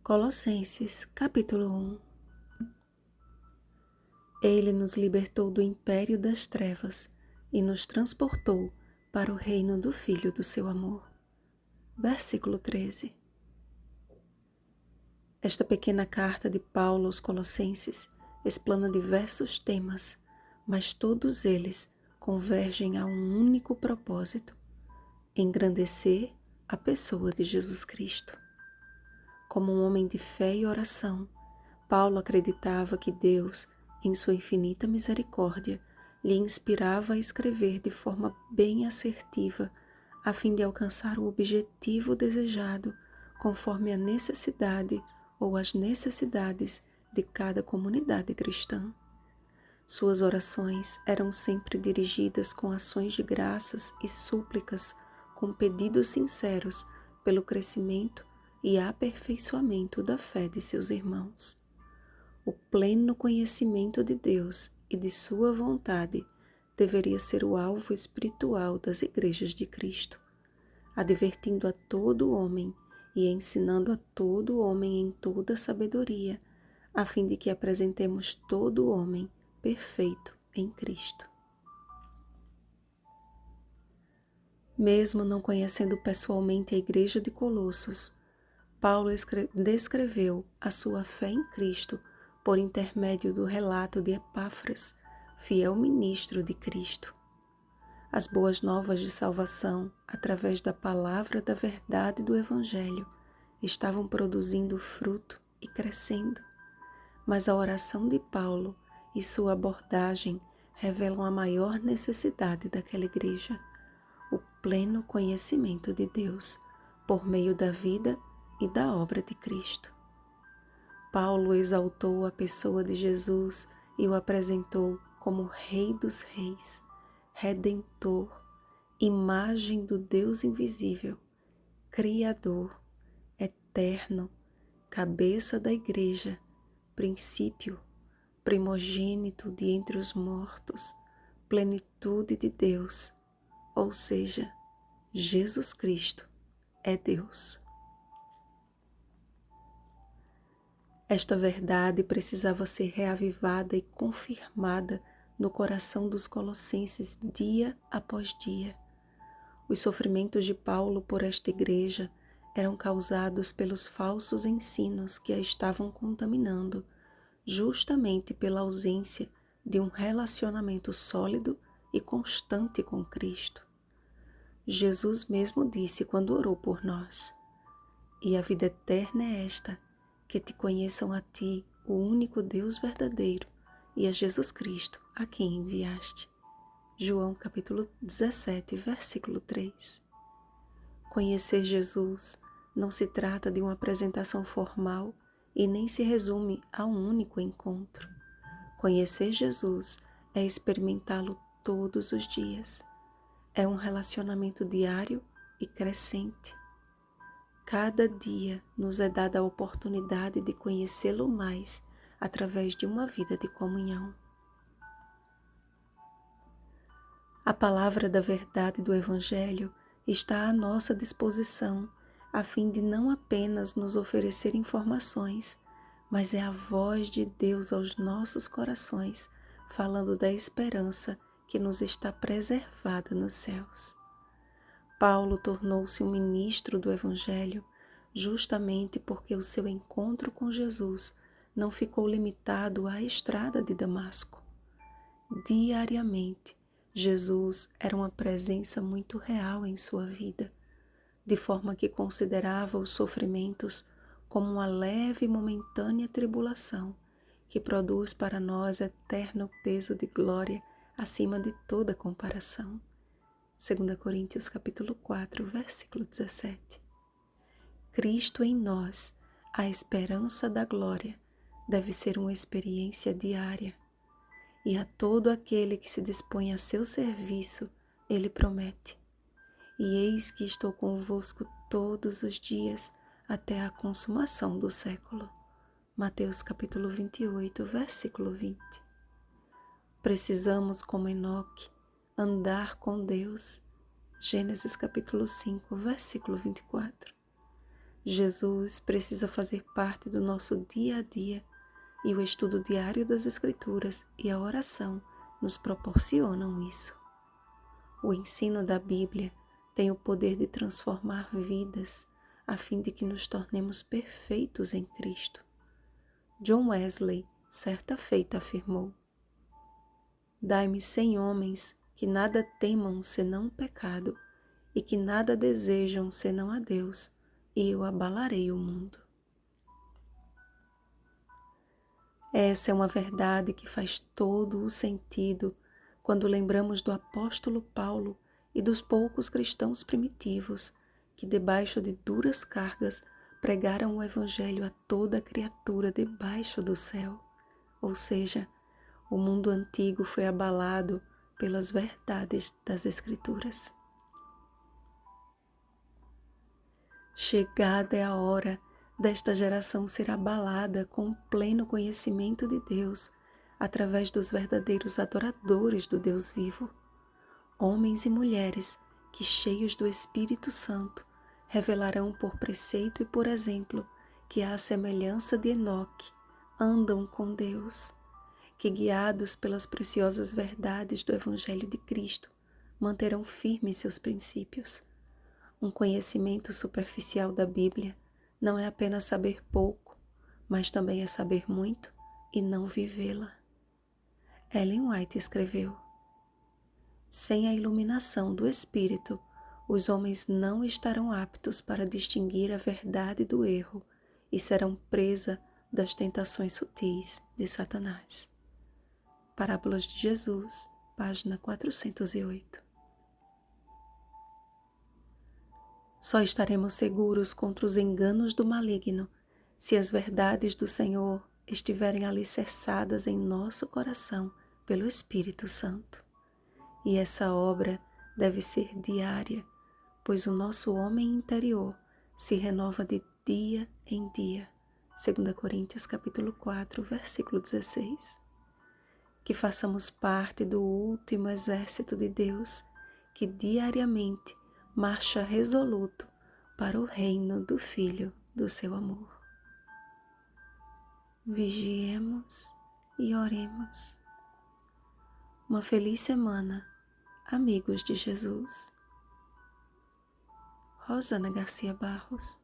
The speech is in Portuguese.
Colossenses, capítulo 1. Ele nos libertou do império das trevas e nos transportou para o reino do Filho do seu amor. Versículo 13. Esta pequena carta de Paulo aos Colossenses explana diversos temas, mas todos eles convergem a um único propósito: engrandecer a pessoa de Jesus Cristo. Como um homem de fé e oração, Paulo acreditava que Deus, em sua infinita misericórdia, lhe inspirava a escrever de forma bem assertiva, a fim de alcançar o objetivo desejado, conforme a necessidade ou as necessidades de cada comunidade cristã. Suas orações eram sempre dirigidas com ações de graças e súplicas, com pedidos sinceros pelo crescimento e aperfeiçoamento da fé de seus irmãos. O pleno conhecimento de Deus e de sua vontade deveria ser o alvo espiritual das igrejas de Cristo, advertindo a todo homem e ensinando a todo homem em toda sabedoria, a fim de que apresentemos todo homem perfeito em Cristo. Mesmo não conhecendo pessoalmente a igreja de Colossos, Paulo descreveu a sua fé em Cristo por intermédio do relato de Epáfras, fiel ministro de Cristo. As boas novas de salvação, através da palavra da verdade do Evangelho, estavam produzindo fruto e crescendo. Mas a oração de Paulo e sua abordagem revelam a maior necessidade daquela igreja: o pleno conhecimento de Deus, por meio da vida e da obra de Cristo. Paulo exaltou a pessoa de Jesus e o apresentou como Rei dos Reis, Redentor, imagem do Deus invisível, Criador, eterno, cabeça da igreja, princípio, primogênito de entre os mortos, plenitude de Deus, ou seja, Jesus Cristo é Deus. Esta verdade precisava ser reavivada e confirmada no coração dos colossenses dia após dia. Os sofrimentos de Paulo por esta igreja eram causados pelos falsos ensinos que a estavam contaminando, justamente pela ausência de um relacionamento sólido e constante com Cristo. Jesus mesmo disse quando orou por nós: "E a vida eterna é esta, que te conheçam a ti, o único Deus verdadeiro, e a Jesus Cristo, a quem enviaste." João capítulo 17, versículo 3. Conhecer Jesus não se trata de uma apresentação formal e nem se resume a um único encontro. Conhecer Jesus é experimentá-lo todos os dias. É um relacionamento diário e crescente. Cada dia nos é dada a oportunidade de conhecê-lo mais através de uma vida de comunhão. A palavra da verdade do Evangelho está à nossa disposição, a fim de não apenas nos oferecer informações, mas é a voz de Deus aos nossos corações, falando da esperança que nos está preservada nos céus. Paulo tornou-se um ministro do Evangelho justamente porque o seu encontro com Jesus não ficou limitado à estrada de Damasco. Diariamente, Jesus era uma presença muito real em sua vida, de forma que considerava os sofrimentos como uma leve e momentânea tribulação que produz para nós eterno peso de glória acima de toda comparação. 2 Coríntios capítulo 4, versículo 17. Cristo em nós, a esperança da glória, deve ser uma experiência diária. E a todo aquele que se dispõe a seu serviço, ele promete: "E eis que estou convosco todos os dias, até a consumação do século." Mateus capítulo 28, versículo 20. Precisamos, como Enoque, andar com Deus. Gênesis capítulo 5, versículo 24. Jesus precisa fazer parte do nosso dia a dia e o estudo diário das Escrituras e a oração nos proporcionam isso. O ensino da Bíblia tem o poder de transformar vidas a fim de que nos tornemos perfeitos em Cristo. John Wesley, certa feita, afirmou: Dai-me 100 homens que nada temam senão o pecado e que nada desejam senão a Deus, e eu abalarei o mundo. Essa é uma verdade que faz todo o sentido quando lembramos do apóstolo Paulo e dos poucos cristãos primitivos que, debaixo de duras cargas, pregaram o Evangelho a toda criatura debaixo do céu. Ou seja, o mundo antigo foi abalado pelas verdades das Escrituras. Chegada é a hora desta geração ser abalada com o pleno conhecimento de Deus, através dos verdadeiros adoradores do Deus vivo. Homens e mulheres que, cheios do Espírito Santo, revelarão por preceito e por exemplo que, à semelhança de Enoque, andam com Deus, que, guiados pelas preciosas verdades do Evangelho de Cristo, manterão firmes seus princípios. Um conhecimento superficial da Bíblia não é apenas saber pouco, mas também é saber muito e não vivê-la. Ellen White escreveu: sem a iluminação do Espírito, os homens não estarão aptos para distinguir a verdade do erro e serão presa das tentações sutis de Satanás. Parábolas de Jesus, página 408. Só estaremos seguros contra os enganos do maligno se as verdades do Senhor estiverem alicerçadas em nosso coração pelo Espírito Santo. E essa obra deve ser diária, pois o nosso homem interior se renova de dia em dia. 2 Coríntios capítulo 4, versículo 16. Que façamos parte do último exército de Deus, que diariamente marcha resoluto para o reino do Filho do seu amor. Vigiemos e oremos. Uma feliz semana, amigos de Jesus. Rosana Garcia Barros.